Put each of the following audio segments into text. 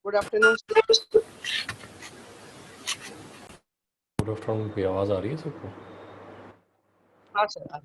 Good afternoon. Good afternoon. की आवाज़ आ रही है सबको? हाँ सर।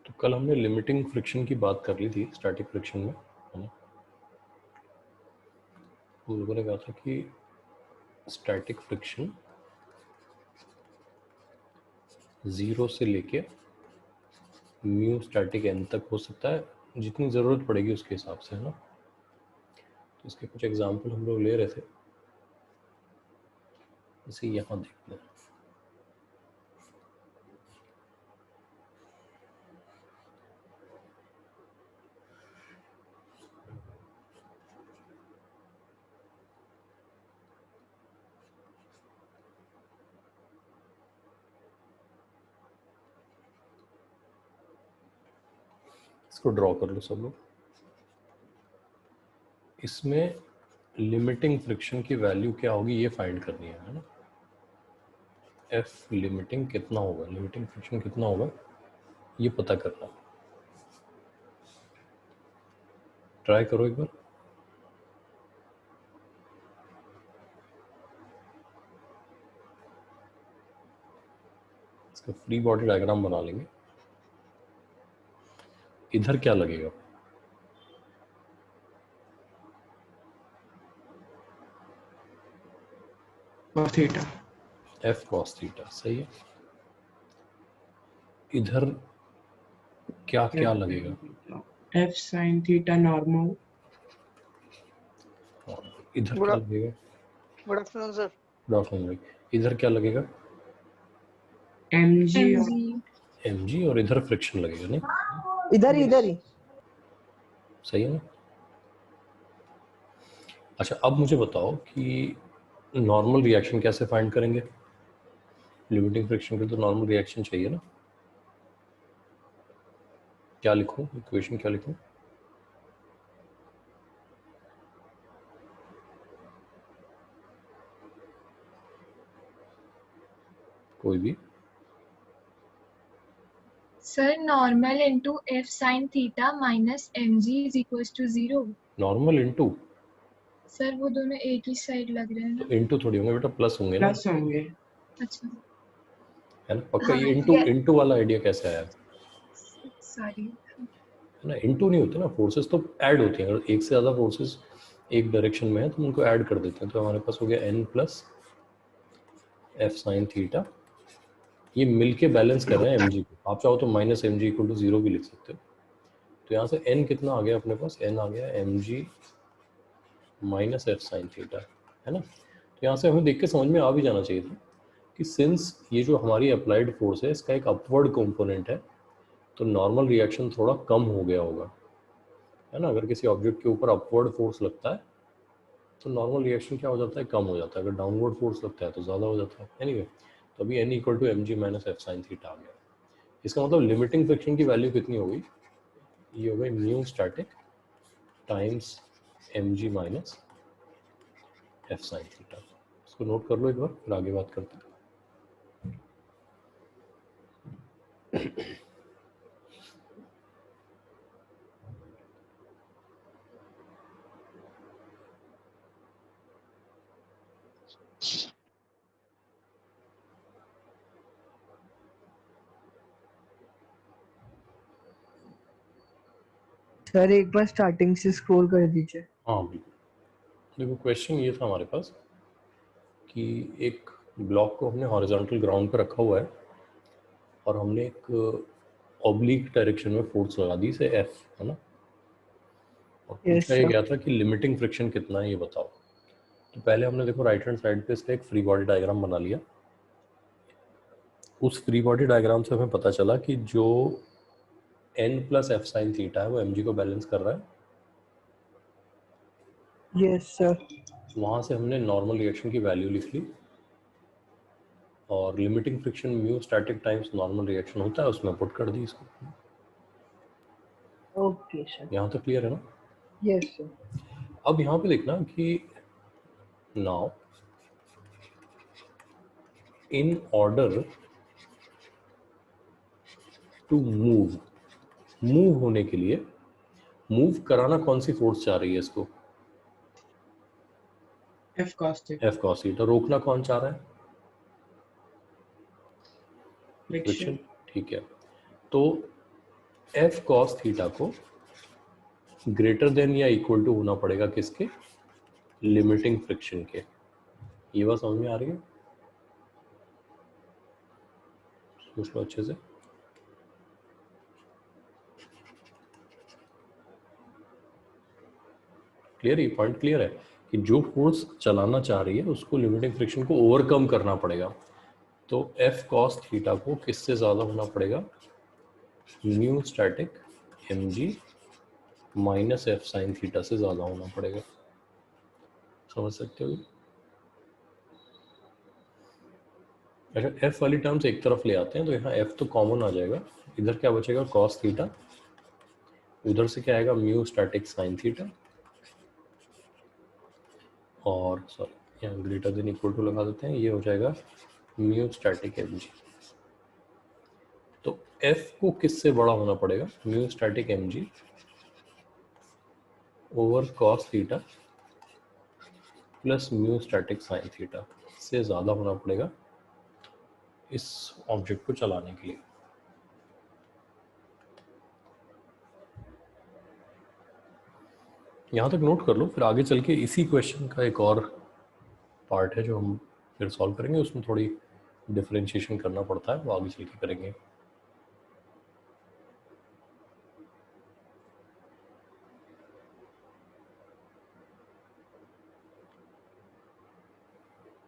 तो कल हमने लिमिटिंग फ्रिक्शन की बात कर ली थी स्टैटिक फ्रिक्शन में, है ना। हम लोगों ने कहा था कि स्टैटिक फ्रिक्शन 0 से लेके म्यू स्टैटिक n तक हो सकता है, जितनी ज़रूरत पड़ेगी उसके हिसाब से, है ना। तो इसके कुछ एग्जांपल हम लोग ले रहे थे, जैसे यहाँ देखते हैं। इसको ड्रॉ कर लो सब लोग। इसमें लिमिटिंग फ्रिक्शन की वैल्यू क्या होगी ये फाइंड करनी है ना। एफ लिमिटिंग कितना होगा, लिमिटिंग फ्रिक्शन कितना होगा ये पता करना। ट्राई करो एक बार। इसका फ्री बॉडी डायग्राम बना लेंगे। इधर क्या लगेगा? थीटा। एफ कॉस थीटा, सही है। इधर क्या क्या लगेगा? F sine theta normal. इधर क्या लगेगा? Good afternoon sir. Good afternoon. इधर क्या लगेगा? एम जी और इधर फ्रिक्शन लगेगा, नहीं? इधर ही सही है ना। अच्छा, अब मुझे बताओ कि नॉर्मल रिएक्शन कैसे फाइंड करेंगे? लिमिटिंग फ्रिक्शन के तो नॉर्मल रिएक्शन चाहिए ना। क्या लिखूं, इक्वेशन क्या लिखूं? कोई भी। Sir normal into F sine theta minus M G is equal to 0। Normal into, sir वो दोनों एक ही साइड लग रहे हैं ना। तो इंटू थोड़ी होंगे बेटा, प्लस होंगे ना, प्लस होंगे। अच्छा है ना। पक्का हाँ, ये इंटू वाला आइडिया कैसे आया? सॉरी। है ना, इंटू नहीं होते ना, फोर्सेस तो ऐड होती हैं। अगर एक से ज़्यादा फोर्सेस एक डायरेक्शन में है तो उनको ऐड कर देते हैं। तो हमारे पास हो गया n plus F sine theta. ये मिलके बैलेंस कर रहे हैं mg को। आप चाहो तो minus M G equal to 0 भी लिख सकते हो। तो यहाँ से n कितना आ गया अपने पास? n आ गया mg minus F sine theta, है ना। तो यहाँ से हमें देख के समझ में आ भी जाना चाहिए था कि सिंस ये जो हमारी अप्लाइड फोर्स है इसका एक अपवर्ड कंपोनेंट है, तो नॉर्मल रिएक्शन थोड़ा कम हो गया होगा, है ना। अगर किसी ऑब्जेक्ट के ऊपर अपवर्ड फोर्स लगता है तो नॉर्मल रिएक्शन क्या हो जाता है? कम हो जाता है। अगर डाउनवर्ड फोर्स लगता है तो ज़्यादा हो जाता है। एनीवे, तो अभी n equal to M G minus F sine theta आ गया। इसका मतलब लिमिटिंग फ्रिक्शन की वैल्यू कितनी हो गई? ये हो गई mu static times M G minus F sine theta. इसको नोट कर लो एक बार, फिर आगे बात करते हैं। सर एक बार स्टार्टिंग से स्क्रॉल कर दीजिए। हाँ बिल्कुल। देखो, क्वेश्चन ये था हमारे पास कि एक ब्लॉक को हमने हॉरिजॉन्टल ग्राउंड पर रखा हुआ है और हमने एक ऑब्लिक डायरेक्शन में फोर्स लगा दी, से एफ, है ना। और पूछा ये गया था कि लिमिटिंग फ्रिक्शन कितना है ये बताओ। तो पहले हमने देखो राइट हैंड साइड पे इसका एक फ्री बॉडी डायग्राम बना लिया। उस फ्री बॉडी डायग्राम से हमें पता चला कि जो n plus F sine theta है वो mg को बैलेंस कर रहा है। Yes sir. वहाँ से हमने नॉर्मल रिएक्शन की वैल्यू लिख ली। और limiting friction mu static times normal reaction होता है, उसमें पुट कर दी इसको। Okay sir. यहाँ तक क्लियर है ना? Yes sir. अब यहाँ पे देखना कि now in order to move होने के लिए मूव कराना कौन सी फोर्स चाह रही है इसको? F cos theta. F cos theta. रोकना कौन चाह रहा है? Friction. ठीक है, तो एफ कॉस थीटा को ग्रेटर देन या इक्वल टू होना पड़ेगा किसके? लिमिटिंग फ्रिक्शन के। ये बात समझ में आ रही है? सोच लो अच्छे से। क्लियर? ये पॉइंट क्लियर है कि जो फोर्स चलाना चाह रही है उसको लिमिटिंग फ्रिक्शन को ओवरकम करना पड़ेगा। तो एफ कॉस थीटा को किससे ज़्यादा होना पड़ेगा? Mu static M G minus F sine theta से ज़्यादा होना पड़ेगा। समझ सकते हो? अच्छा, एफ वाली टर्म्स एक तरफ ले आते हैं तो यहाँ एफ तो कॉमन आ जाएगा। इधर क्या बचेगा? Cos theta. उधर से क्या आएगा? Mu static sine theta. और सॉरी, यहाँ ग्रेटर देन इक्वल टू लगा देते हैं, ये हो जाएगा म्यू स्टैटिक एम जी। तो एफ को किससे बड़ा होना पड़ेगा? Mu static M G over cos theta plus mu static sine theta से ज़्यादा होना पड़ेगा इस ऑब्जेक्ट को चलाने के लिए। यहाँ तक नोट कर लो, फिर आगे चल के इसी क्वेश्चन का एक और पार्ट है जो हम फिर सॉल्व करेंगे, उसमें थोड़ी डिफरेंशिएशन करना पड़ता है, वो आगे चल के करेंगे।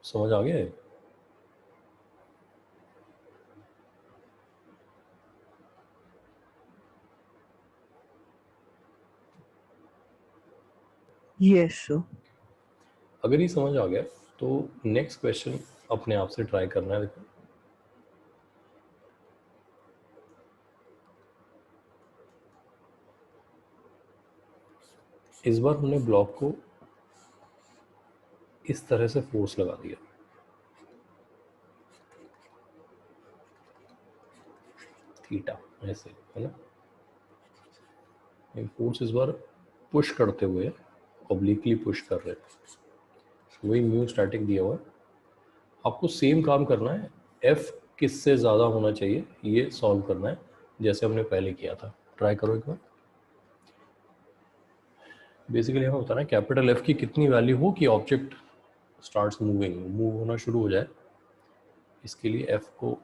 समझ आ गया है? Yes sir. अगर ये समझ आ गया तो नेक्स्ट क्वेश्चन अपने आप से ट्राई करना है। देखो, इस बार हमने ब्लॉक को इस तरह से फोर्स लगा दिया, थीटा ऐसे, है ना? फोर्स इस बार पुश करते हुए ऑब्लिकली पुश कर रहे हैं, वही म्यू स्टैटिक दिया हुआ है। आपको सेम काम करना है, एफ किससे ज़्यादा होना चाहिए ये सॉल्व करना है, जैसे हमने पहले किया था। ट्राई करो एक बार। बेसिकली हमें बताना है कैपिटल एफ की कितनी वैल्यू हो कि ऑब्जेक्ट स्टार्ट्स मूविंग, मूव होना शुरू हो जाए। इसके लिए एफ को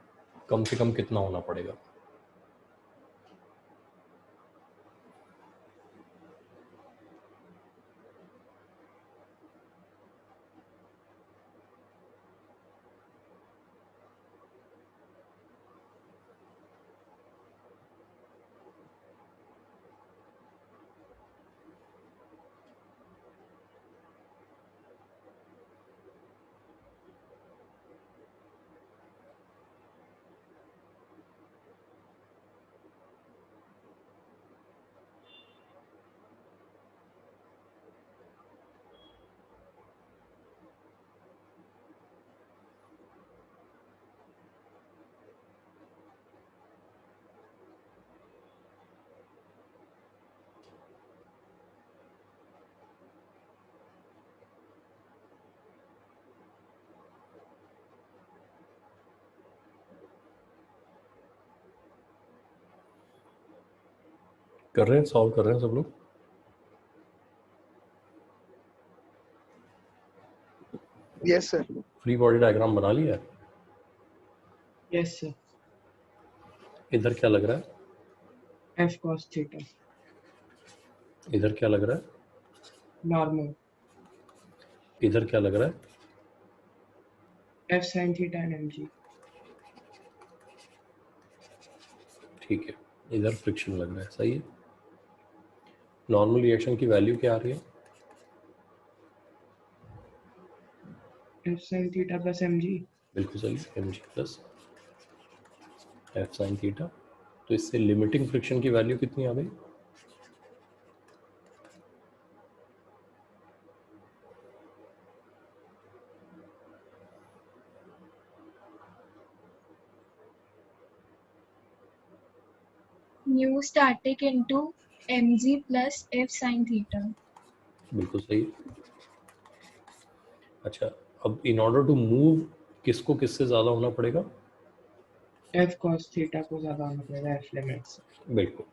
कम से कम कितना होना पड़ेगा? कर रहे हैं, सॉल्व कर रहे हैं सब लोग? Yes sir. Free body diagram बना लिया है? Yes sir. इधर क्या लग रहा है? F cos theta. इधर क्या लग रहा है? Normal. इधर क्या लग रहा है? F sin theta and mg. ठीक है, इधर फ्रिक्शन लग रहा है, सही है। नॉर्मल रिएक्शन की वैल्यू क्या आ रही है? F sin theta plus mg. बिल्कुल सही, mg plus F sine theta. तो इससे लिमिटिंग फ्रिक्शन की वैल्यू कितनी आ गई? mu static into mg plus f sin theta. बिल्कुल सही। अच्छा, अब इन ऑर्डर टू मूव किसको किससे ज़्यादा होना पड़ेगा? F cos थीटा को ज्यादा होना पड़ेगा F लिमिट से। बिल्कुल।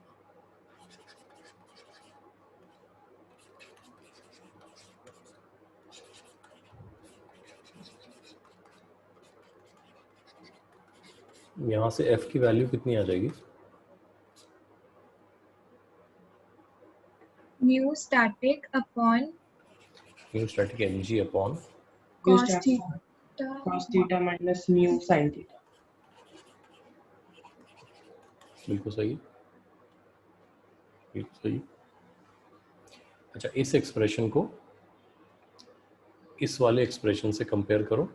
यहाँ से f की वैल्यू कितनी आ जाएगी? Mu static upon mu static mg upon Mu cos static theta. cos theta minus mu sin theta. बिल्कुल सही, बिल्कुल सही। अच्छा, इस एक्सप्रेशन को इस वाले एक्सप्रेशन से कंपेयर करो।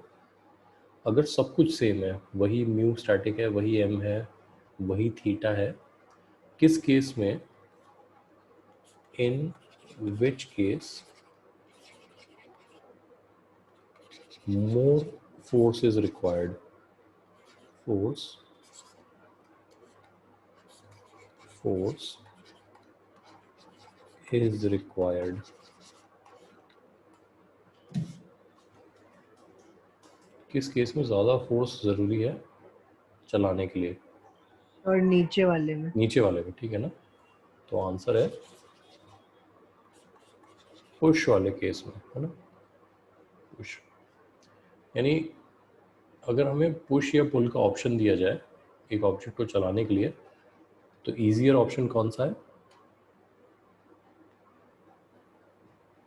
अगर सब कुछ सेम है, वही म्यू स्टैटिक है, वही m है, वही थीटा है, किस केस में, in which case more force is required? Force is required. किस केस में ज़्यादा फोर्स ज़रूरी है चलाने के लिए? और नीचे वाले में। नीचे वाले में, ठीक है ना? तो आंसर है पुश वाले केस में, है ना? पुश, यानी अगर हमें पुश या पुल का ऑप्शन दिया जाए एक ऑब्जेक्ट को चलाने के लिए, तो इजियर ऑप्शन कौन सा है?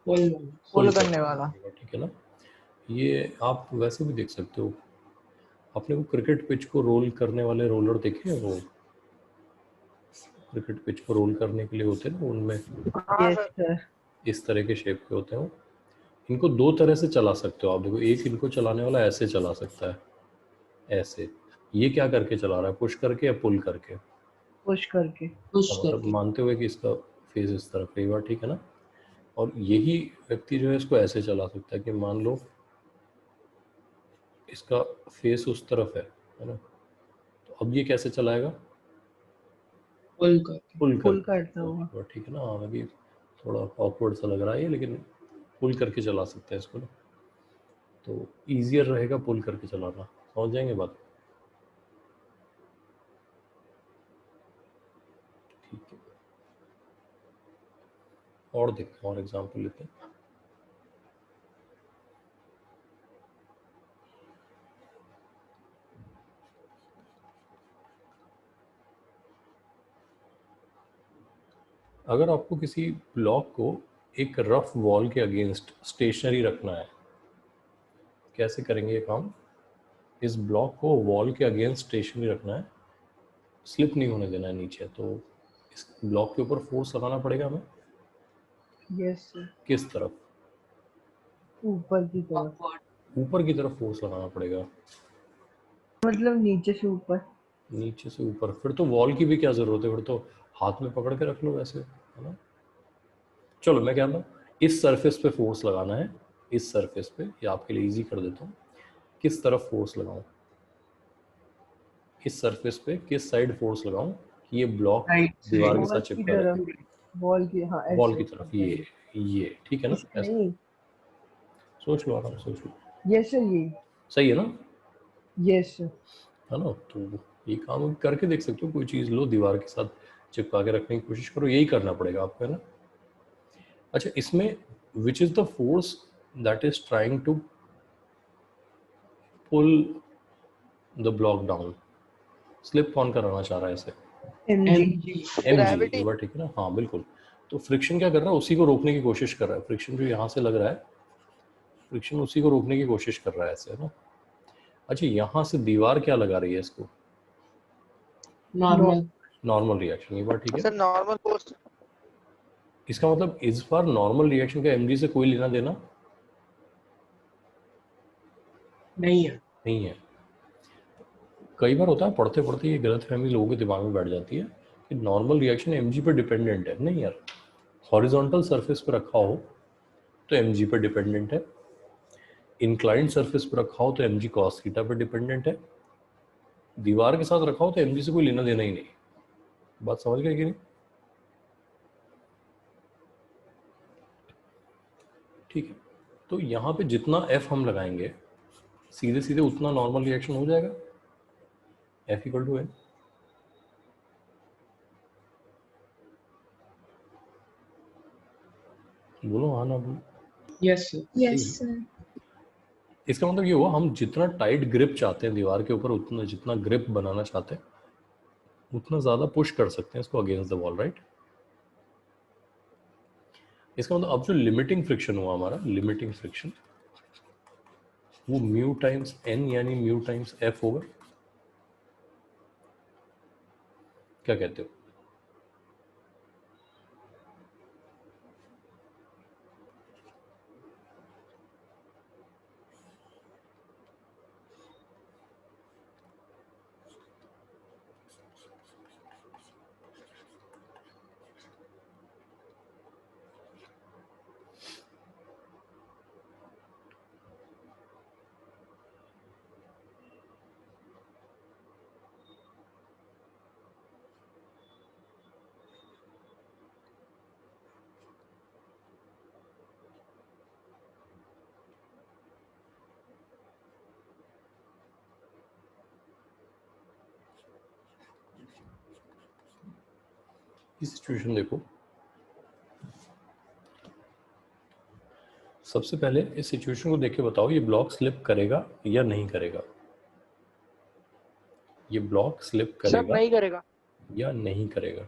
पुल करने वाला। ठीक है ना? ये आप वैसे भी देख सकते हो, आपने वो क्रिकेट पिच को रोल करने वाले रोलर देखे हैं? वो क्रिकेट पिच को रोल करने के लिए होते हैं ना, उनमें यस सर। इस तरह के शेप के होते हैं वो। इनको दो तरह से चला सकते हो आप। देखो, एक इनको चलाने वाला ऐसे चला सकता है, ऐसे। ये क्या करके चला रहा है, पुश करके या पुल करके? पुश करके। मतलब मानते हुए कि इसका फेस इस तरफ है, ये बात ठीक है ना? और यही व्यक्ति जो है इसको ऐसे चला सकता है कि मान लो इसका फेस उस तरफ है ना? तो अब ये कैसे चलाएगा? पुल करके। पुल करता हुआ। ठीक है ना? हाँ, अभी थोड़ा ऑकवर्ड सा लग रहा है ये, लेकिन पुल करके चला सकते हैं इसको ना। तो ईजियर रहेगा पुल करके चलाना। समझ जाएंगे बात? ठीक है, और देखते हैं, और एग्जांपल लेते हैं। अगर आपको किसी ब्लॉक को एक रफ वॉल के अगेंस्ट स्टेशनरी रखना है, कैसे करेंगे ये काम? इस ब्लॉक को वॉल के अगेंस्ट स्टेशनरी रखना है, स्लिप नहीं होने देना है नीचे, तो इस ब्लॉक के ऊपर फोर्स लगाना पड़ेगा हमें। Yes sir. किस तरफ? ऊपर की तरफ। ऊपर की तरफ फोर्स लगाना पड़ेगा। मतलब नीचे से ऊपर। नीचे से ऊपर? फिर तो वॉल की भी क्या जरूरत है, फिर तो हाथ में पकड़ के रख लो वैसे, है ना? चलो मैं क्या कहता हूँ, इस सरफेस पे फोर्स लगाना है, इस सरफेस पे, ये आपके लिए इजी कर देता हूँ। किस तरफ फोर्स लगाऊं? इस सरफेस पे किस साइड फोर्स लगाऊं कि ये ब्लॉक दीवार के साथ चिपका रहे? वॉल की, हाँ, वॉल की तरफ, ये ठीक है ना? ऐसा नहीं। सोच लो, आराम से सोच लो। यस सर, ये सही है ना? Yes sir. है ना? तो ये काम करके देख सकते हो, कोई चीज़ लो, दीवार के साथ चिपका के रखने की कोशिश करो, यही करना पड़ेगा आपको, है ना? अच्छा, इसमें which is the force that is trying to pull the block down? Slip कौन कराना चाह रहा है इसे? mg। mg, ये बात ठीक है ना? हाँ बिल्कुल। तो फ्रिक्शन क्या कर रहा है, उसी को रोकने की कोशिश कर रहा है। फ्रिक्शन जो यहाँ से लग रहा है, फ्रिक्शन उसी को रोकने की कोशिश कर रहा है ऐसे, है ना? अच्छा, यहाँ से दीवार क्या लगा रही है इसको? नॉर्मल रिएक्शन, ये बात ठीक है। Sir normal force. इसका मतलब इस बार नॉर्मल रिएक्शन का mg से कोई लेना देना नहीं है। नहीं है। कई बार होता है पढ़ते पढ़ते ये गलतफहमी लोगों के दिमाग में बैठ जाती है कि नॉर्मल रिएक्शन mg पर डिपेंडेंट है। नहीं यार, हॉरिजॉन्टल सरफेस पर रखा हो तो mg पर डिपेंडेंट है, इंक्लाइंड सरफेस पर रखा हो तो mg cos थीटा पर डिपेंडेंट है, दीवार के साथ रखा हो तो mg से कोई लेना देना ही नहीं। बात समझ गए कि नहीं? ठीक है, तो यहाँ पे जितना f हम लगाएंगे सीधे सीधे उतना नॉर्मल रिएक्शन हो जाएगा, F इक्वल टू n। बोलो हाँ ना बोलो। Yes, sir. Yes, sir. इसका मतलब ये हुआ हम जितना टाइट ग्रिप चाहते हैं दीवार के ऊपर, उतना जितना ग्रिप बनाना चाहते हैं उतना ज़्यादा पुश कर सकते हैं इसको अगेंस्ट द वॉल, राइट। इसका मतलब अब जो लिमिटिंग फ्रिक्शन हुआ हमारा, लिमिटिंग फ्रिक्शन वो म्यू टाइम्स n यानी म्यू टाइम्स f होगा। क्या कहते हो? इस सिचुएशन देखो, सबसे पहले इस सिचुएशन को देख के बताओ ये ब्लॉक स्लिप करेगा या नहीं करेगा। ये ब्लॉक स्लिप सर करेगा नहीं करेगा। या नहीं करेगा।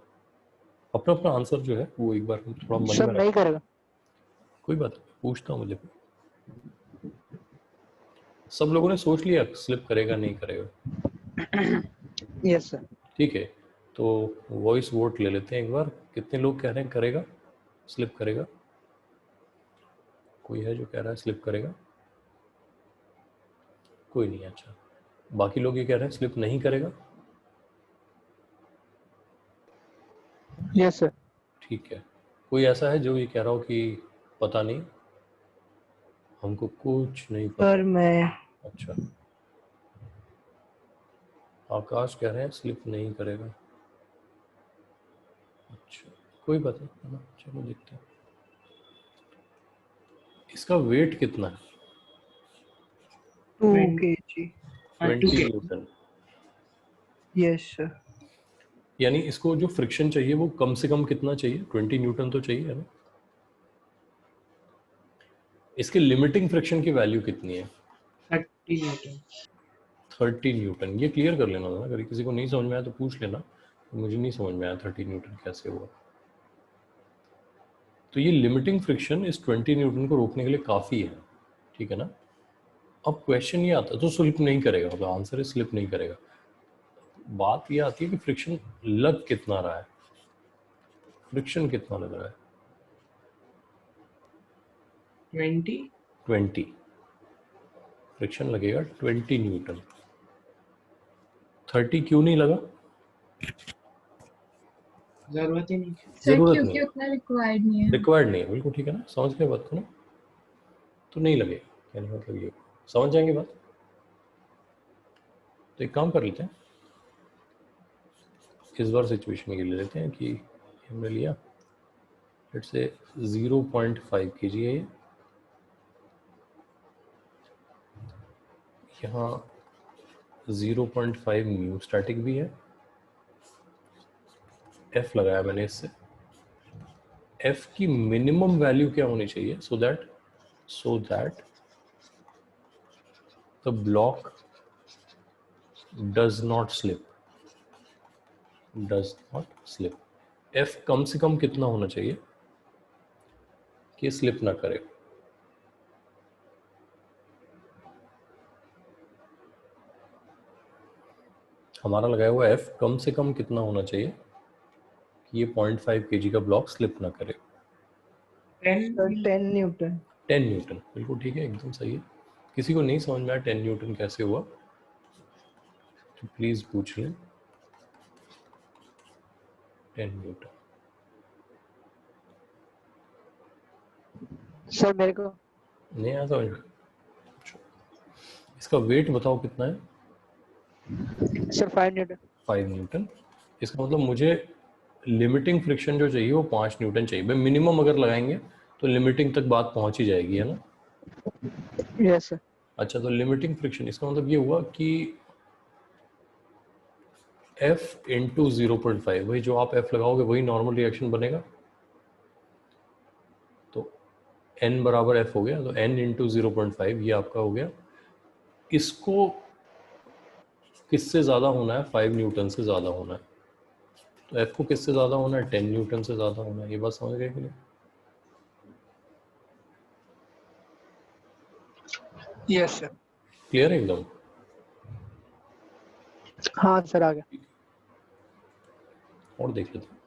अपना अपना आंसर जो है वो एक बार थोड़ा मन सर में नहीं रख। करेगा। कोई बात नहीं, पूछता हूँ मुझे। सब लोगों ने सोच लिया स्लिप करेगा नहीं करेगा? Yes sir. ठीक है, तो वॉइस वोट ले लेते हैं एक बार। कितने लोग कह रहे हैं करेगा, स्लिप करेगा? कोई है जो कह रहा है स्लिप करेगा? कोई नहीं। अच्छा, बाकी लोग ये कह रहे हैं स्लिप नहीं करेगा। Yes sir. ठीक है, कोई ऐसा है जो ये कह रहा हो कि पता नहीं, हमको कुछ नहीं पता? सर मैं अच्छा, आकाश कह रहे हैं स्लिप नहीं करेगा। अच्छा, कोई बात नहीं, है ना? चलो देखते हैं इसका वेट कितना है। 2 20 kg। 20 2K. Newton. Yes sir. यानी इसको जो फ्रिक्शन चाहिए वो कम से कम कितना चाहिए? 20 न्यूटन तो चाहिए, है ना? इसके लिमिटिंग फ्रिक्शन की वैल्यू कितनी है? 30 Newton. 30 न्यूटन। ये क्लियर कर लेना था, अगर किसी को नहीं समझ में आया तो पूछ लेना। मुझे नहीं समझ में आया 30 न्यूटन कैसे हुआ। तो ये लिमिटिंग फ्रिक्शन इस 20 न्यूटन को रोकने के लिए काफ़ी है, ठीक है ना? अब क्वेश्चन ये आता है तो स्लिप नहीं करेगा, मतलब आंसर है स्लिप नहीं करेगा। बात ये आती है कि फ्रिक्शन लग कितना रहा है, फ्रिक्शन कितना लग रहा है? 20. 20 फ्रिक्शन लगेगा 20 न्यूटन। 30 क्यों नहीं लगा? जरूरत ही नहीं. सर जरूरत क्योंकि नहीं, उतना रिक्वायर्ड नहीं है। रिक्वायर्ड नहीं है, बिल्कुल ठीक है ना? समझ गए बात को ना? तो नहीं लगेगा, यानी मतलब ये समझ जाएंगे बात। तो एक काम कर लेते हैं, इस बार सिचुएशन के लिए लेते हैं कि हमने लिया लेट्स से 0.5 kg है ये, यहाँ 0.5 म्यू स्टैटिक भी है, F लगाया मैंने इससे। F की मिनिमम वैल्यू क्या होनी चाहिए so that the block does not slip. F कम से कम कितना होना चाहिए कि स्लिप ना करे? हमारा लगाया हुआ F कम से कम कितना होना चाहिए कि ये 0.5 kg का ब्लॉक स्लिप ना करे? 10. Sir 10 Newton. 10 न्यूटन, बिल्कुल ठीक है, एकदम सही है। किसी को नहीं समझ में आया 10 न्यूटन कैसे हुआ? तो प्लीज पूछ लें 10 न्यूटन। सर मेरे को नहीं आता समझ में? इसका वेट बताओ कितना है? Sir 5 Newton. 5 न्यूटन। इसका मतलब मुझे लिमिटिंग फ्रिक्शन जो चाहिए वो 5 न्यूटन चाहिए। भाई मिनिमम अगर लगाएंगे तो लिमिटिंग तक बात पहुंच ही जाएगी, है ना? Yes sir. अच्छा, तो लिमिटिंग फ्रिक्शन इसका मतलब ये हुआ कि F इंटू 0.5, वही जो आप F लगाओगे वही नॉर्मल रिएक्शन बनेगा। तो N बराबर F हो गया, तो N इंटू 0.5 ये आपका हो गया। इसको किससे ज़्यादा होना है? 5 न्यूटन से ज़्यादा होना है। तो F को किससे ज़्यादा होना है? 10 न्यूटन से ज़्यादा होना है। ये बात समझ गए कि नहीं? Yes sir. क्लियर है एकदम? हाँ सर आ गया। और देख लेते हैं।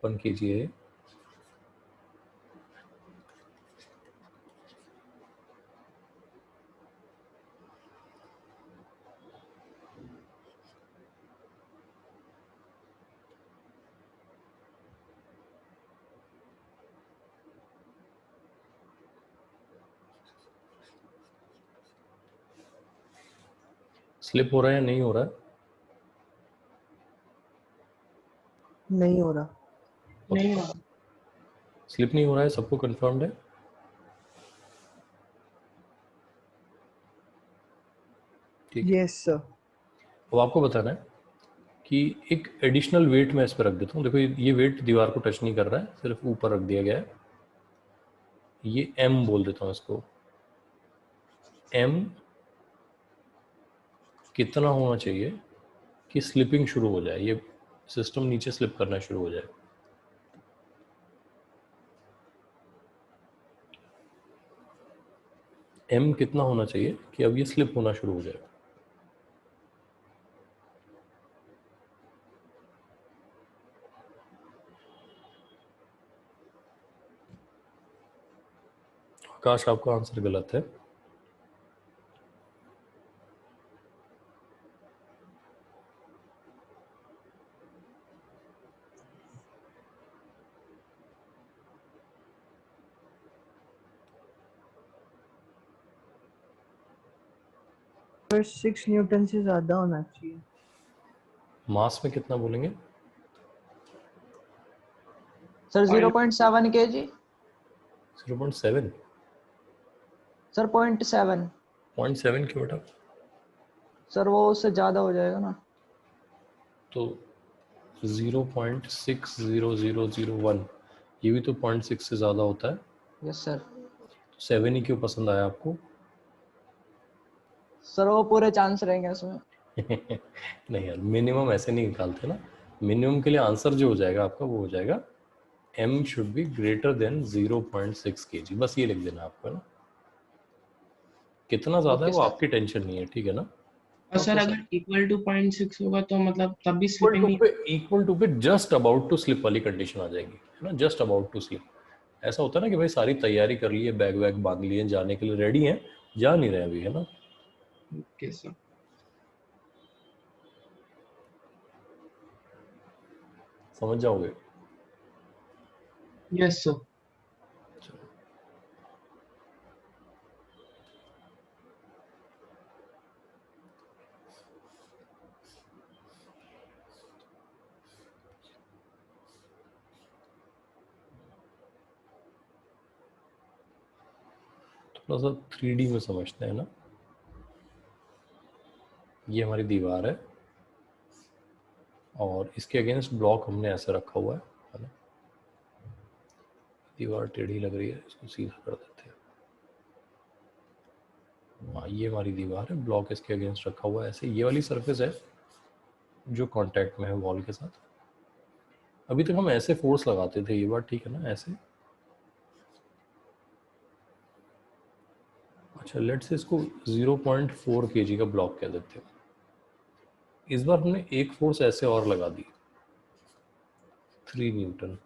ओपन कीजिए। स्लिप हो रहा है या नहीं हो रहा है? नहीं हो रहा। नहीं हुआ। स्लिप नहीं हो रहा है, सबको कंफर्म्ड है? ठीक है। Yes sir. अब आपको बताना है कि एक एडिशनल वेट मैं इस पर रख देता हूँ। देखो ये वेट दीवार को टच नहीं कर रहा है, सिर्फ ऊपर रख दिया गया है। ये M बोल देता हूँ इसको। M कितना होना चाहिए कि स्लिपिंग शुरू हो जाए, ये सिस्टम नीचे स्लिप करना शुरू हो जाए? M कितना होना चाहिए कि अब ये स्लिप होना शुरू हो जाए? आकाश, आपका आंसर गलत है। पर 6 न्यूटन से ज्यादा होना चाहिए। मास में कितना बोलेंगे? Sir 0.7 kg। 0.7? सर 0.7। 0.7 क्यों बेटा? सर वो उससे ज्यादा हो जाएगा ना। तो 0.60001 ये भी तो 0.6 से ज़्यादा होता है। Yes sir. 7 ही क्यों पसंद आया आपको? सर वो पूरे चांस रहेंगे उसमें। नहीं यार, मिनिमम ऐसे नहीं निकालते ना। मिनिमम के लिए आंसर जो हो जाएगा आपका वो हो जाएगा M should be greater than 0.6 kg। बस ये लिख देना आपको ना। कितना ज़्यादा है ओके वो सर। आपकी टेंशन नहीं है, ठीक है ना? और सर ओके अगर सर। इक्वल टू 0.6 होगा तो मतलब तब भी इक्वल स्लिपिंग टू नहीं। पे जस्ट अबाउट टू स्लिप वाली कंडीशन आ जाएगी, है ना? Just about to slip. ऐसा होता है ना कि भाई सारी तैयारी कर ली है, बैग वैग बांध लिए, जाने के लिए रेडी हैं, जा नहीं रहे अभी, है ना? Okay sir. समझ जाओगे? Yes sir. थोड़ा सा 3D में समझते हैं ना। ये हमारी दीवार है और इसके अगेंस्ट ब्लॉक हमने ऐसे रखा हुआ है ना? दीवार टेढ़ी लग रही है, इसको सीधा कर देते हैं। हाँ, ये हमारी दीवार है, ब्लॉक इसके अगेंस्ट रखा हुआ है ऐसे। ये वाली सरफेस है जो कांटेक्ट में है वॉल के साथ। अभी तक हम ऐसे फोर्स लगाते थे, ये बात ठीक है ना? ऐसे अच्छा लेट्स से इसको 0.4 kg का ब्लॉक कह देते हैं। इस बार हमने एक फोर्स ऐसे और लगा दी 3 न्यूटन।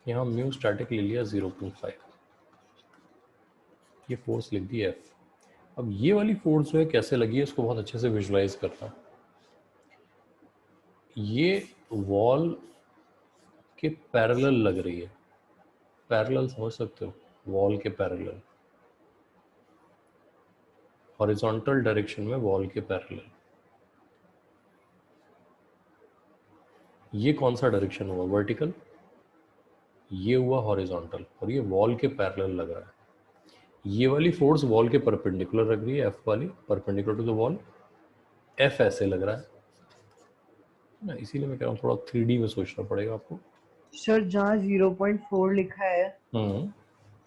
यहाँ म्यू स्टैटिक ले लिया 0.5, ये फोर्स लिख दी F। अब ये वाली फोर्स जो है कैसे लगी है इसको बहुत अच्छे से विजुलाइज करना। ये वॉल के पैरेलल लग रही है, पैरेलल समझ सकते हो, वॉल के पैरेलल, हॉरिजॉन्टल डायरेक्शन में वॉल के पैरेलल। ये कौन सा डायरेक्शन हुआ, वर्टिकल, ये हुआ हॉरिजॉन्टल, और ये वॉल के पैरेलल लग रहा है। ये वाली फोर्स वॉल के परपेंडिकुलर लग रही है, F वाली perpendicular to the wall, F ऐसे लग रहा है ना, इसीलिए मैं कह रहा हूँ थोड़ा 3D में सोचना पड़ेगा आपको। सर जहाँ 0.4 लिखा है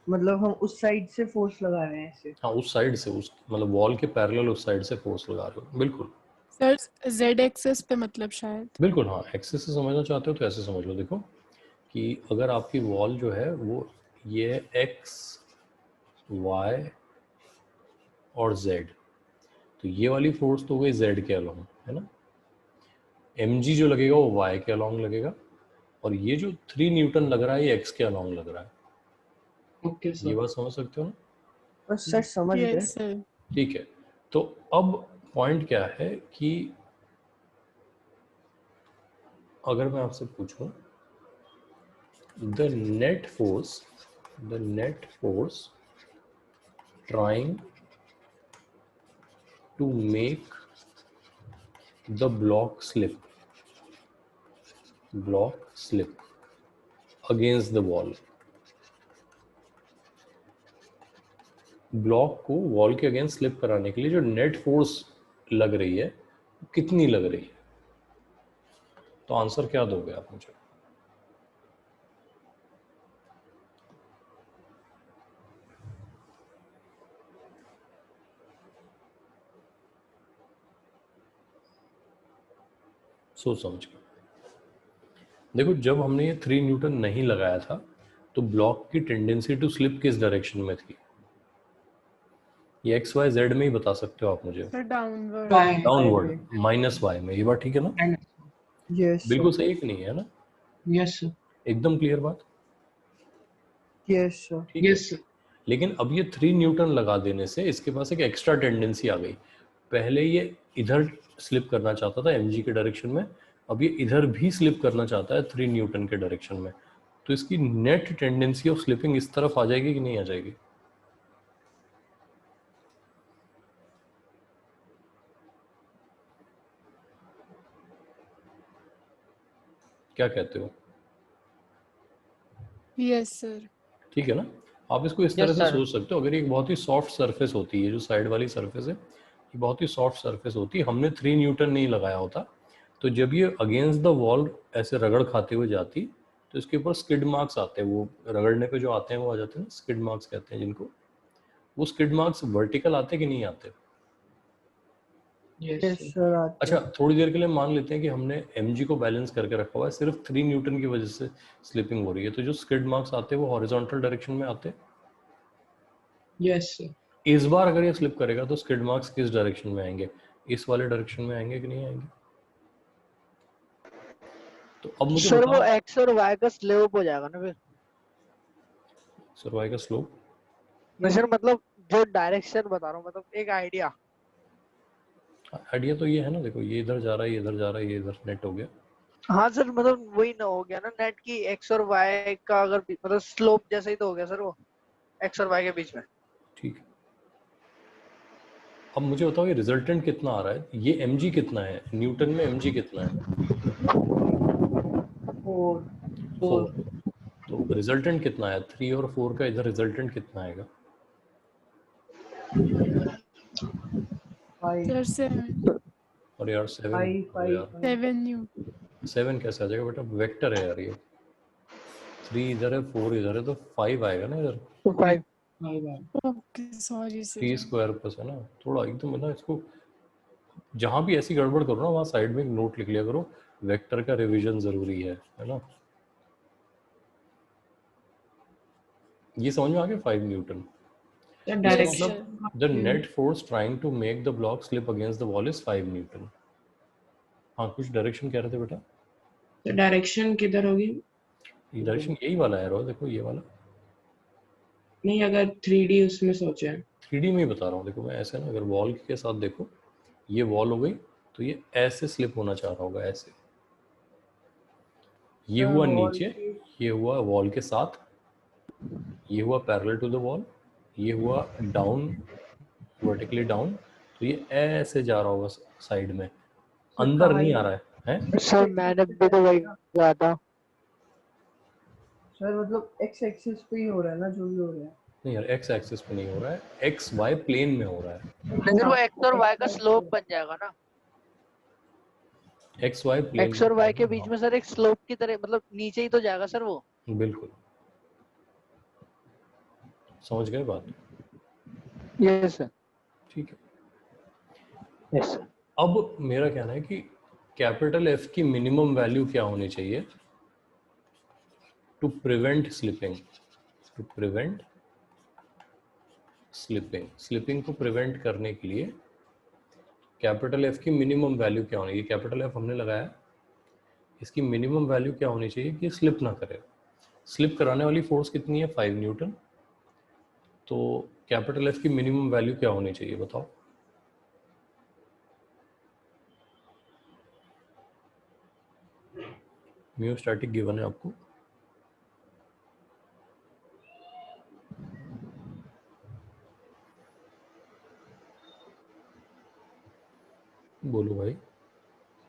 मतलब हम उस साइड से फोर्स लगा रहे हैं ऐसे। हाँ उस साइड से, उस मतलब वॉल के पैरेलल उस साइड से फोर्स लगा रहे हो, बिल्कुल सर z एक्सेस पे मतलब शायद। बिल्कुल। हाँ एक्सिस से समझना चाहते हो तो ऐसे समझ लो, देखो कि अगर आपकी वॉल जो है वो ये x y और z, तो ये वाली फोर्स तो गई z के अलोंग, है ना। mg जो लगेगा वो y के अलोंग लगेगा, और ये जो 3 न्यूटन लग रहा है ये x के अलोंग लग रहा है। ओके ये सर। बात समझ सकते हो ना। बस सर समझ गए। Yes sir. ठीक है, तो अब पॉइंट क्या है कि अगर मैं आपसे पूछूं the net force trying to make the block slip against the wall, block को वॉल के अगेंस्ट स्लिप कराने के लिए जो नेट फोर्स लग रही है कितनी लग रही है, तो आंसर क्या दोगे आप मुझे। सोच समझ कर देखो, जब हमने ये 3 न्यूटन नहीं लगाया था तो ब्लॉक की टेंडेंसी टू स्लिप किस डायरेक्शन में थी, ये एक्स वाई जेड में ही बता सकते हो आप मुझे। Sir downward. Downward minus Y में, ये बात ठीक है ना, यस बिल्कुल सही है कि नहीं है ना, यस सर। एकदम क्लियर बात, यस सर। ठीक है। Yes sir. लेकिन अब ये 3 न्यूटन लगा देने से इसके पास एक एक्स्ट्रा टेंडेंसी आ गई। पहले ये इधर स्लिप करना चाहता था mg के डायरेक्शन में, अब ये इधर भी स्लिप करना चाहता है 3 न्यूटन के डायरेक्शन में, तो इसकी नेट टेंडेंसी ऑफ स्लिपिंग इस तरफ आ जाएगी कि नहीं आ जाएगी। क्या कहते हो, यस सर। ठीक है ना। आप इसको इस तरह Yes, से sir. सोच सकते हो, अगर एक बहुत ही सॉफ्ट सरफेस होती है, जो साइड वाली सरफेस है ये बहुत ही सॉफ्ट सरफेस होती है, हमने 3 न्यूटन नहीं लगाया होता, तो जब ये अगेंस्ट द वॉल ऐसे रगड़ खाते हुए जाती तो इसके ऊपर स्किड मार्क्स आते हैं, वो रगड़ने पे जो आते हैं वो आ जाते हैं, स्किड मार्क्स कहते हैं जिनको। वो स्किड मार्क्स वर्टिकल आते कि नहीं आते। Yes yes sir. सर। अच्छा थोड़ी देर के लिए मान लेते हैं कि हमने mg को बैलेंस करके रखा हुआ है, सिर्फ 3 न्यूटन की वजह से स्लिपिंग हो रही है, तो जो स्किड मार्क्स आते हैं वो हॉरिजॉन्टल डायरेक्शन में आते हैं। Yes sir. इस बार अगर ये स्लिप करेगा तो स्किड मार्क्स किस डायरेक्शन में आएंगे, इस वाले डायरेक्शन में आएंगे कि नहीं आएंगे। तो अब मुझे सर वो बताओ, एक्स और वाई का स्लोप हो जाएगा ना फिर। सर्वाई का स्लोप, मैं सर मतलब जो डायरेक्शन बता रहा हूँ, मतलब एक आइडिया। आइडिया तो ये है ना, देखो ये इधर जा रहा है, ये इधर जा रहा है, ये इधर नेट हो गया। हाँ सर, मतलब वही ना हो गया ना नेट की एक्स और वाई का, अगर मतलब स्लोप जैसा ही तो हो गया सर वो एक्स और वाई के बीच में। ठीक है, अब मुझे बताओ ये रिजल्टेंट कितना आ रहा है, ये mg कितना है, न्यूटन में mg कितना है, 4। तो रिजल्टेंट कितना है, 3 और 4 का इधर रिजल्टेंट कितना आएगा। सर 7 और यार 7 न्यू 7 कैसे आ जाएगा बेटा, वेक्टर है यार ये, 3 इधर है 4 इधर है, तो 5 आएगा ना इधर, तो 5। Okay sorry sir. 3 square plus है ना, थोड़ा एकदम ना इसको, जहां भी ऐसी गड़बड़ करो ना वहां साइड में एक नोट लिख लिया करो, वेक्टर का रिवीजन जरूरी है ना। ये समझ में आ गया 5 Newton. Sir Yes, direction sir. The net force trying to make the block slip against the wall is 5 Newton. हाँ कुछ डायरेक्शन कह रहे थे बेटा? सर डायरेक्शन किधर होगी? ये डायरेक्शन यही वाला है रो, देखो ये वाला। नहीं, अगर 3D उसमें सोचे 3D में ही बता रहा हूँ, देखो मैं ऐसे ना, अगर वॉल के साथ देखो, ये वॉल हो गई तो ये ऐसे स्लिप होना चाह रहा होगा, ऐसे। ये हुआ नीचे, ये हुआ वॉल के साथ, ये हुआ पैरेलल टू द वॉल, ये हुआ डाउन, वर्टिकली डाउन, तो ये ऐसे जा रहा होगा साइड में, अंदर नहीं आ रहा है? सर मैंने भी तो वही कहा था। सर मतलब एक्स एक्सिस पे ही हो रहा है ना जो भी हो रहा है। नहीं यार, एक्स एक्सिस पे नहीं हो रहा है, एक्स वाई प्लेन में हो रहा है। लेकिन वो एक्स और वाई का स्लोप बन जाएगा ना, एक्स वाई प्लेन, एक्स और वाई के बीच में सर एक स्लोप की तरह, मतलब नीचे ही तो जाएगा सर वो। बिल्कुल समझ गए बात? Yes sir. ठीक है। Yes sir. अब मेरा कहना है कि कैपिटल एफ की मिनिमम वैल्यू क्या होनी चाहिए to prevent slipping, to prevent slipping. Slipping को प्रिवेंट करने के लिए कैपिटल एफ की मिनिमम वैल्यू क्या होनी है? कैपिटल एफ हमने लगाया, इसकी मिनिमम वैल्यू क्या होनी चाहिए कि स्लिप ना करे। स्लिप कराने वाली फोर्स कितनी है? 5 न्यूटन। तो कैपिटल एफ की मिनिमम वैल्यू क्या होनी चाहिए बताओ? म्यू स्टैटिक गिवन है आपको, बोलो भाई।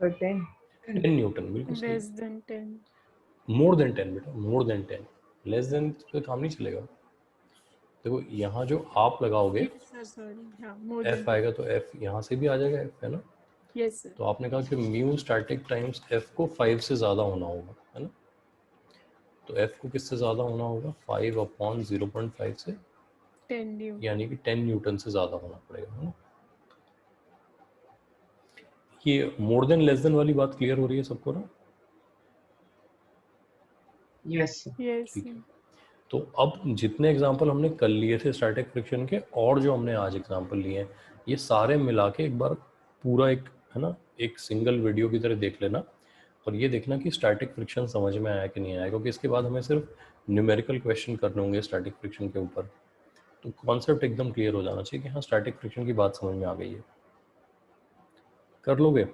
सर 10 न्यूटन, बिल्कुल सही। Less than 10. मोर देन 10 बेटा, मोर देन 10। लेस देन पे काम नहीं चलेगा। देखो यहाँ जो आप लगाओगे Yes, sir. Sorry. Yeah, more F than आएगा तो एफ यहाँ से भी आ जाएगा एफ, है ना? Yes, sir. तो आपने कहा कि म्यू स्टैटिक टाइम्स एफ को 5 से ज़्यादा होना होगा, है ना? तो एफ को किससे ज़्यादा होना होगा? 5/0.5 से, 10 Newton. यानी कि 10 न्यूटन से ज़्यादा होना पड़ेगा, है ना? ये मोर देन लेस देन वाली बात क्लियर हो रही है सबको ना? यस Yes, ठीक sir. है। तो अब जितने एग्जाम्पल हमने कल लिए थे स्टैटिक फ्रिक्शन के, और जो हमने आज एग्जाम्पल लिए हैं, ये सारे मिला के एक बार पूरा एक, है ना, एक सिंगल वीडियो की तरह देख लेना, और ये देखना कि स्टैटिक फ्रिक्शन समझ में आया कि नहीं आया, क्योंकि इसके बाद हमें सिर्फ न्यूमेरिकल क्वेश्चन करने होंगे स्टैटिक फ्रिक्शन के ऊपर। तो कॉन्सेप्ट एकदम क्लियर हो जाना चाहिए कि हाँ स्टैटिक फ्रिक्शन की बात समझ में आ गई है। कर लोगे?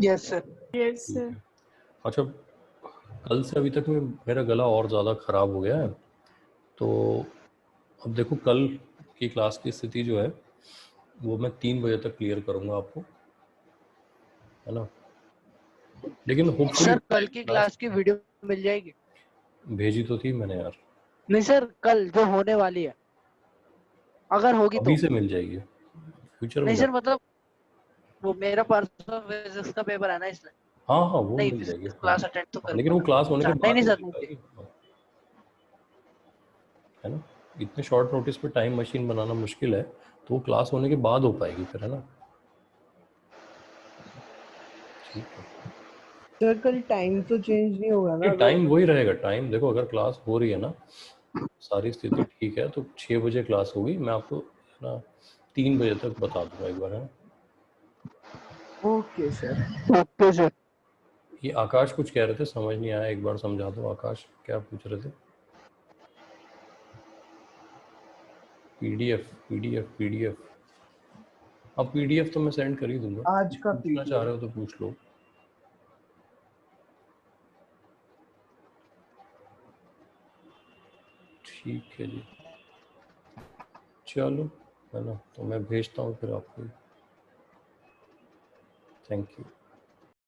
Yes sir. Yes, ठीक sir. है। अच्छा, कल से अभी तक में मेरा गला और ज़्यादा ख़राब हो गया है, तो अब देखो कल की क्लास की स्थिति जो है वो मैं 3 बजे तक क्लियर करूँगा आपको, है ना? लेकिन होपफुली सर कल की क्लास की वीडियो मिल जाएगी? भेजी तो थी मैंने यार, नहीं सर, कल जो होने वाली है, अगर होगी अभी तो। से मिल जाएगी, फ्यूचर में नहीं क्या? सर, मतलब वो मेरा परसों फिजिक्स का पेपर है ना, इसलिए। हाँ हाँ वो नहीं, मिल जाएगी, फिजिक्स हाँ। क्लास अटेंड तो हाँ, लेकिन वो करूंगा। क्लास होने के नहीं बाद नहीं मिल सर, नहीं पाएगी, है ना? इतने शॉर्ट नोटिस पे टाइम मशीन बनाना मुश्किल है, तो वो क्लास होने के बाद हो पाएगी फिर, है ना? ठीक है। सर कल टाइम तो चेंज नहीं होगा ना? ये टाइम वही रहेगा। टाइम देखो, अगर क्लास हो रही है ना, सारी स्थिति ठीक है, तो 6 बजे क्लास होगी। मैं आपको ना 3 बजे तक बता दूंगा एक बार, है ना? Okay sir. Okay sir. ये आकाश कुछ कह रहे थे, समझ नहीं आया, एक बार समझा दो। आकाश क्या पूछ रहे थे? PDF PDF PDF. अब पीडीएफ तो मैं सेंड कर ही दूंगा, आज का पूछना चाह रहे हो तो पूछ लो। ठीक है जी, चलो, है ना? तो मैं भेजता हूँ फिर आपको। Thank you.